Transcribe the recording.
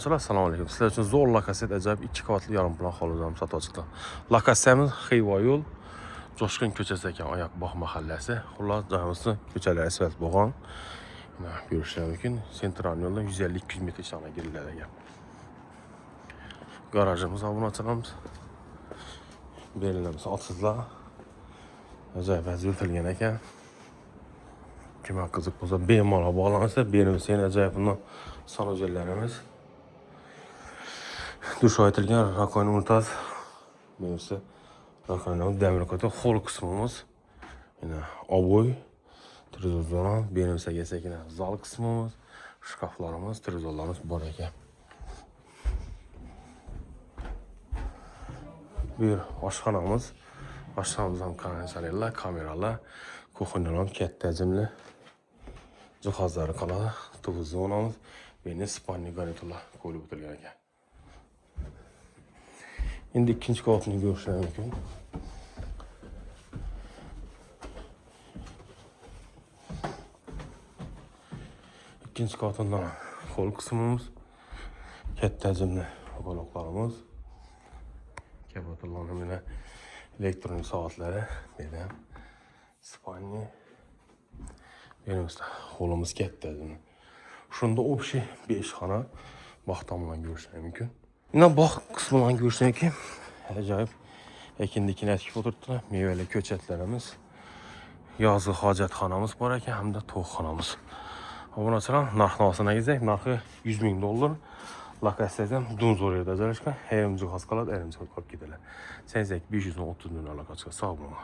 Assalomu alaykum. Sizlar uchun zo'r lokaset ajoyib 2 qavatli yarim plan hovlida sotuvchilar. Lokasiyamiz Xiva yo'l, Jo'shqin ko'chasi ekan, Oyoqbog' mahallasi. Xullas, joyimizni ko'chalar asfalt bo'lgan. Mana ko'rishingiz mumkin. Sentral yo'ldan 150-200 metr ishlarga giriladi ekan. Garajimiz obunachilarimiz. Berilamiz otsizlar. Ajoyib vaziyatlangan ekan. Kimga qiziq bo'lsa, bemalol bog'lansa, beramiz yana ajoyib bundan sanujellarimiz. Duş aytilgan rakoin unitaz. Menimcha rakoinning demir qoti xol qismimiz. Yana oboy, televizor, menimcha kesakina zal qismimiz, shkaflarimiz, televizorlarimiz bor ekan. Bir oshxonamiz. Oshxonamiz ham konditsionerlar, kameralar, kuxonyalar ham katta hajmli jihozlari qoladi. Televizorimiz, meni spalni garniturlar qo'yib o'tilgan ekan. Endi ikkinchi qavatni ko'rishingiz mumkin. İkinci qavatdan xol qismimiz, katta hajmli baloqlarimiz, kabotalarning mana elektronik soatlari, mana spalni, berimizda xolimiz katta hajmli. Shunda общий 5 xona bog' tomondan ko'rishingiz mumkin. Yine bog' qismidan ko'rishingiz mumkin. Ajoyib ekinlikni tikib o'tiribdilar. Mevali ko'chatlarimiz, yozgi hojatxonamiz bor ekan, hamda to'yxonamiz. Obunachilar, narx-navosini aytsak, narxi $100,000. Lokatsiyasi ham Dunzor yerda joylashgan. Ayrim jihoz qoladi, ayrim jihoz qolib ketadi. 530 million lokatsiya. Sog' bo'ling.